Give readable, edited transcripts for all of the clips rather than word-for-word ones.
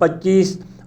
25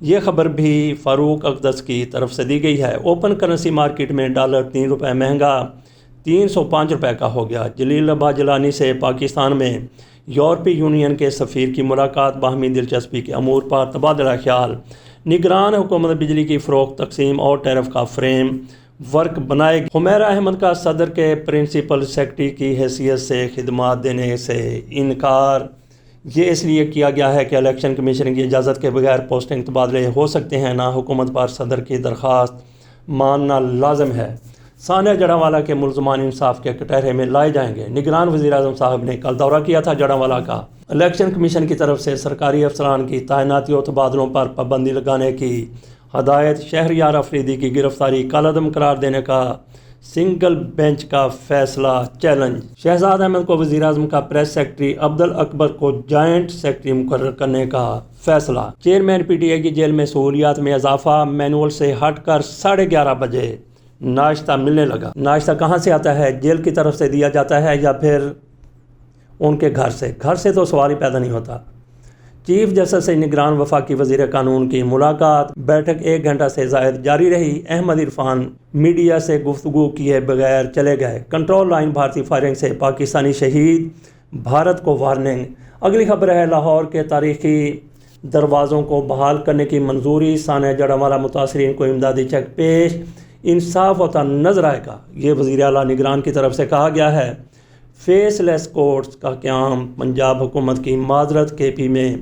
یہ خبر بھی فاروق اقدس کی طرف سے دی گئی ہے۔ اوپن کرنسی مارکیٹ میں ڈالر 3 روپے مہنگا 305 روپے کا ہو گیا۔ جلیل باجلانی سے پاکستان میں یورپی یونین کے سفیر کی ملاقات، باہمی دلچسپی کے امور پر تبادلہ خیال۔ نگران حکومت بجلی کی فروخت، تقسیم اور ٹیرف کا فریم ورک بنائے گی۔ حمیرہ احمد کا صدر کے پرنسپل سیکرٹری کی حیثیت سے خدمات دینے سے انکار۔ یہ اس لیے کیا گیا ہے کہ الیکشن کمیشن کی اجازت کے بغیر پوسٹنگ تبادلے ہو سکتے ہیں، نہ حکومت پر صدر کی درخواست ماننا لازم ہے۔ ثانیہ جڑاوالا کے ملزمان انصاف کے کٹہرے میں لائے جائیں گے۔ نگران وزیر اعظم صاحب نے کل دورہ کیا تھا جڑاوالا کا۔ الیکشن کمیشن کی طرف سے سرکاری افسران کی تعیناتی و تبادلوں پر پابندی لگانے کی ہدایت۔ شہریار افریدی کی گرفتاری کالعدم قرار دینے کا سنگل بینچ کا فیصلہ چیلنج۔ شہزاد احمد کو وزیر اعظم کا پریس سیکرٹری، عبدالاکبر کو جوائنٹ سیکرٹری مقرر کرنے کا فیصلہ۔ چیئرمین پی ٹی آئی کی جیل میں سہولیات میں اضافہ، مینول سے ہٹ کر 11:30 بجے ناشتہ ملنے لگا۔ ناشتہ کہاں سے آتا ہے؟ جیل کی طرف سے دیا جاتا ہے یا پھر ان کے گھر سے؟ گھر سے تو سوال ہی پیدا نہیں ہوتا۔ چیف جسٹس سے نگران وفاقی وزیر قانون کی ملاقات، بیٹھک 1 گھنٹہ سے زائد جاری رہی۔ احمد عرفان میڈیا سے گفتگو کیے بغیر چلے گئے۔ کنٹرول لائن بھارتی فائرنگ سے پاکستانی شہید، بھارت کو وارننگ۔ اگلی خبر ہے لاہور کے تاریخی دروازوں کو بحال کرنے کی منظوری، ثانیہ جڑاوالا متاثرین کو امدادی چیک پیش، انصاف ہوتا نظر آئے گا، یہ وزیر اعلیٰ نگران کی طرف سے کہا گیا ہے۔ فیس لیس کورٹس کا قیام، پنجاب حکومت کی معذرت، کے پی میں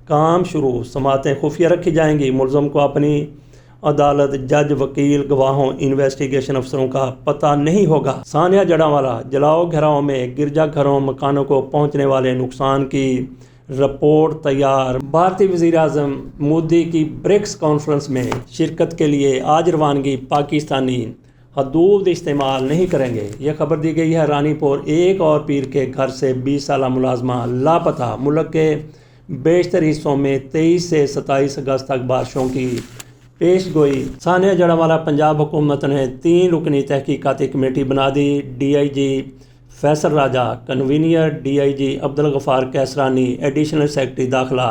کام شروع، سماعتیں خفیہ رکھی جائیں گی، ملزم کو اپنی عدالت، جج، وکیل، گواہوں، انویسٹیگیشن افسروں کا پتہ نہیں ہوگا۔ ثانیہ جڑاوالا، جلاؤ گھراؤ میں گرجا گھروں، مکانوں کو پہنچنے والے نقصان کی رپورٹ تیار۔ بھارتی وزیر اعظم مودی کی برکس کانفرنس میں شرکت کے لیے آج روانگی، پاکستانی حدود استعمال نہیں کریں گے۔ یہ خبر دی گئی ہے۔ رانی پور، ایک اور پیر کے گھر سے 20 سالہ ملازمہ لاپتہ۔ ملک کے بیشتر حصوں میں 23 سے 27 اگست تک بارشوں کی پیش گوئی۔ ثانیہ جڑاوالا، پنجاب حکومت نے 3 رکنی تحقیقاتی کمیٹی بنا دی۔ D I G Faisal Raja convener, D I G Abdul Ghaffar Kasrani, additional secretary داخلہ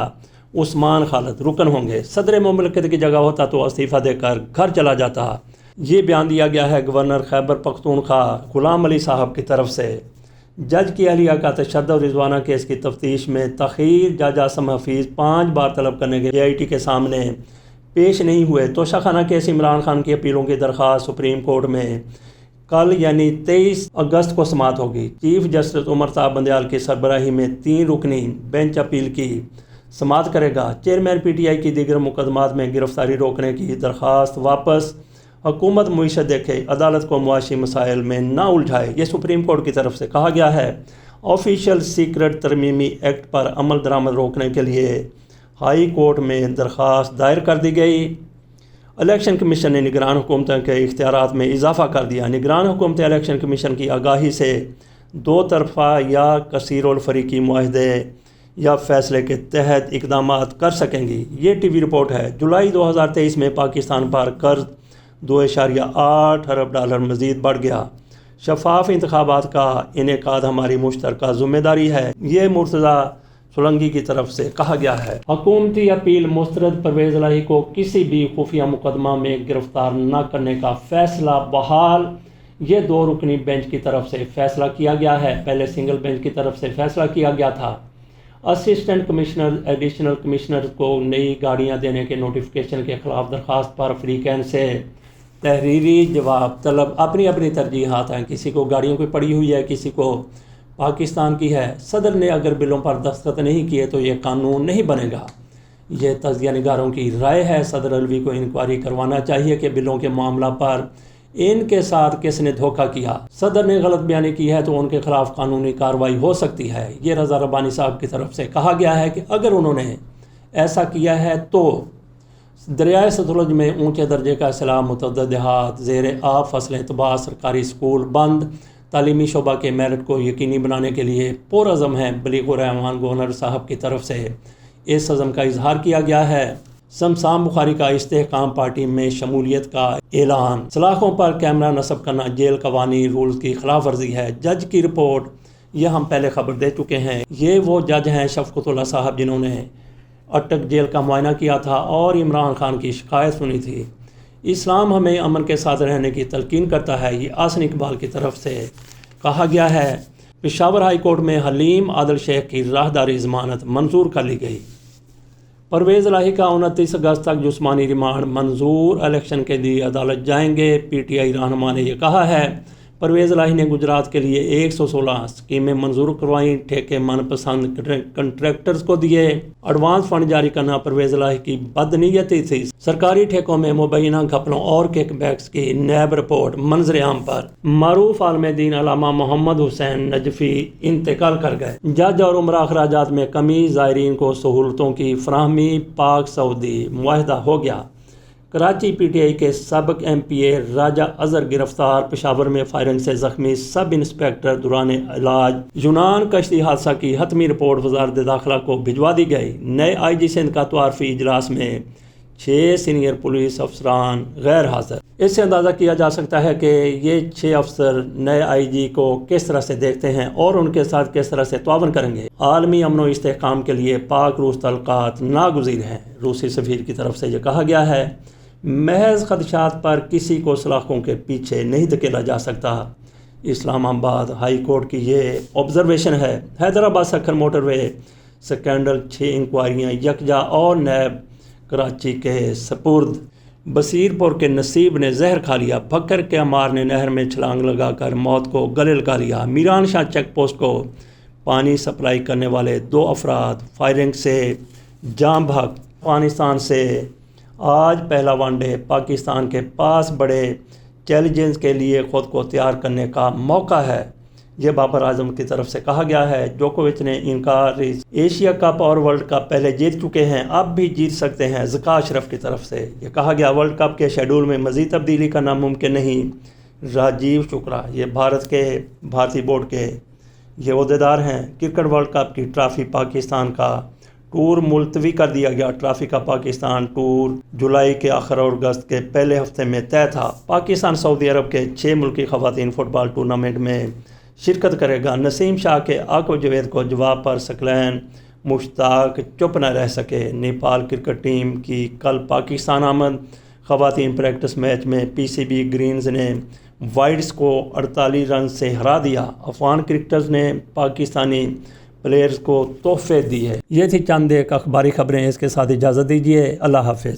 عثمان خالد رکن ہوں گے۔ صدر مملکت کی جگہ ہوتا تو استعفیٰ دے کر گھر چلا جاتا۔ یہ بیان دیا گیا ہے گورنر خیبر پختونخوا غلام علی صاحب کی طرف سے۔ جج کی اہلیہ کا تشدد رضوانہ کیس کی تفتیش میں تاخیر، جج عاصم حفیظ 5 بار طلب کرنے کے AIT کے سامنے پیش نہیں ہوئے۔ توشہ خانہ کیس عمران خان کی اپیلوں کی درخواست سپریم کورٹ میں کل یعنی 23 اگست کو سماعت ہوگی۔ چیف جسٹس عمر صاحب بندیال کی سربراہی میں 3 رکنی بینچ اپیل کی سماعت کرے گا۔ چیئرمین پی ٹی آئی کی دیگر مقدمات میں گرفتاری روکنے کی درخواست واپس۔ حکومت معیشت دیکھے، عدالت کو معاشی مسائل میں نہ الجھائے، یہ سپریم کورٹ کی طرف سے کہا گیا ہے۔ آفیشل سیکرٹ ترمیمی ایکٹ پر عمل درآمد روکنے کے لیے ہائی کورٹ میں درخواست دائر کر دی گئی۔ الیکشن کمیشن نے نگران حکومتوں کے اختیارات میں اضافہ کر دیا۔ نگران حکومتیں الیکشن کمیشن کی آگاہی سے 2 طرفہ یا کثیر الفریقی معاہدے یا فیصلے کے تحت اقدامات کر سکیں گی۔ یہ ٹی وی رپورٹ ہے۔ جولائی 2023 میں پاکستان پر قرض $2.8 ارب مزید بڑھ گیا۔ شفاف انتخابات کا انعقاد ہماری مشترکہ ذمہ داری ہے، یہ مرتضی سولنگی کی طرف سے کہا گیا ہے۔ حکومتی اپیل مسترد، پرویز الہی کو کسی بھی خفیہ مقدمہ میں گرفتار نہ کرنے کا فیصلہ بحال۔ یہ 2 رکنی بینچ کی طرف سے فیصلہ کیا گیا ہے، پہلے سنگل بینچ کی طرف سے فیصلہ کیا گیا تھا۔ اسسٹنٹ کمشنر، ایڈیشنل کمشنر کو نئی گاڑیاں دینے کے نوٹیفکیشن کے خلاف درخواست پر فریقین سے تحریری جواب طلب۔ اپنی اپنی ترجیحات ہیں، کسی کو گاڑیوں کی پڑی ہوئی ہے، کسی کو پاکستان کی ہے۔ صدر نے اگر بلوں پر دستخط نہیں کیے تو یہ قانون نہیں بنے گا، یہ تجزیہ نگاروں کی رائے ہے۔ صدر الوی کو انکوائری کروانا چاہیے کہ بلوں کے معاملہ پر ان کے ساتھ کس نے دھوکہ کیا۔ صدر نے غلط بیانی کی ہے تو ان کے خلاف قانونی کارروائی ہو سکتی ہے۔ یہ رضا ربانی صاحب کی طرف سے کہا گیا ہے کہ اگر انہوں نے ایسا کیا ہے تو دریائے ستلج میں اونچے درجے کا سیلاب، متعدد دیہات زیر آب، فصلیں تباہ، سرکاری اسکول بند۔ تعلیمی شعبہ کے میرٹ کو یقینی بنانے کے لیے پرعزم ہیں بلیغ الرحمان گورنر صاحب کی طرف سے اس عزم کا اظہار کیا گیا ہے۔ شمشان بخاری کا استحکام پارٹی میں شمولیت کا اعلان۔ سلاخوں پر کیمرہ نصب کرنا جیل قوانین رولز کی خلاف ورزی ہے۔ جج کی رپورٹ، یہ ہم پہلے خبر دے چکے ہیں۔ یہ وہ جج ہیں شفقت اللہ صاحب جنہوں نے اٹک جیل کا معائنہ کیا تھا اور عمران خان کی شکایت سنی تھی۔ اسلام ہمیں امن کے ساتھ رہنے کی تلقین کرتا ہے، یہ احسن اقبال کی طرف سے کہا گیا ہے۔ پشاور ہائی کورٹ میں حلیم عادل شیخ کی راہداری ضمانت منظور کر لی گئی۔ پرویز الہی کا 29 اگست تک جسمانی ریمانڈ منظور، الیکشن کے لیے عدالت جائیں گے۔ پی ٹی آئی رہنما نے یہ کہا ہے۔ پرویز الہی نے گجرات کے لیے 116 اسکیمیں منظور کروائیں، ٹھیکے من پسند کنٹریکٹرز کو دیے۔ ایڈوانس فنڈ جاری کرنا پرویز الہی کی بدنیتی تھی۔ سرکاری ٹھیکوں میں مبینہ گھپلوں اور کک بیکس کی نیب رپورٹ منظر عام پر۔ معروف عالم دین علامہ محمد حسین نجفی انتقال کر گئے۔ جج اور عمرہ اخراجات میں کمی، زائرین کو سہولتوں کی فراہمی، پاک سعودی معاہدہ ہو گیا۔ کراچی پی ٹی آئی کے سابق ایم پی اے راجہ اظہر گرفتار، پشاور میں فائرنگ سے زخمی سب انسپکٹر دوران علاج۔ یونان کشتی حادثہ کی حتمی رپورٹ وزارت داخلہ کو بھجوا دی گئی۔ نئے آئی جی سندھ کا تعارفی اجلاس میں 6 سینئر پولیس افسران غیر حاضر۔ اس سے اندازہ کیا جا سکتا ہے کہ یہ 6 افسر نئے آئی جی کو کس طرح سے دیکھتے ہیں اور ان کے ساتھ کس طرح سے تعاون کریں گے۔ عالمی امن و استحکام کے لیے پاک روس تعلقات ناگزیر ہیں، روسی سفیر کی طرف سے یہ کہا گیا ہے۔ محض خدشات پر کسی کو سلاخوں کے پیچھے نہیں دھکیلا جا سکتا۔ اسلام آباد ہائی کورٹ کی یہ آبزرویشن ہے۔ حیدرآباد سکھر موٹر وے سکینڈل 6 انکوائریاں یکجا اور نیب کراچی کے سپرد۔ بصیر پور کے نصیب نے زہر کھا لیا، بھکر کے عمار نے نہر میں چھلانگ لگا کر موت کو گلے لگا لیا۔ میران شاہ چیک پوسٹ کو پانی سپلائی کرنے والے 2 افراد فائرنگ سے جاں بحق۔ افغانستان سے آج پہلا ون ڈے، پاکستان کے پاس بڑے چیلنجز کے لیے خود کو تیار کرنے کا موقع ہے، یہ بابر اعظم کی طرف سے کہا گیا ہے۔ جوکووچ نے انکار ایشیا کپ اور ورلڈ کپ پہلے جیت چکے ہیں، اب بھی جیت سکتے ہیں، ذکا اشرف کی طرف سے یہ کہا گیا۔ ورلڈ کپ کے شیڈول میں مزید تبدیلی کرنا ممکن نہیں، راجیو شکرا، یہ بھارتی بورڈ کے یہ عہدیدار ہیں۔ کرکٹ ورلڈ کپ کی ٹرافی پاکستان کا ٹور ملتوی کر دیا گیا۔ ٹرافی کا پاکستان ٹور جولائی کے آخر اور اگست کے پہلے ہفتے میں طے تھا۔ پاکستان سعودی عرب کے 6 ملکی خواتین فٹ بال ٹورنامنٹ میں شرکت کرے گا۔ نسیم شاہ کے آکو جوید کو جواب پر سکلین مشتاق چپ نہ رہ سکے۔ نیپال کرکٹ ٹیم کی کل پاکستان آمد۔ خواتین پریکٹس میچ میں پی سی بی گرینز نے وائٹس کو 48 رن سے ہرا دیا۔ افغان کرکٹرز نے پاکستانی پلیئرز کو تحفے دیے۔ یہ تھی چند ایک اخباری خبریں، اس کے ساتھ اجازت دیجیے، اللہ حافظ۔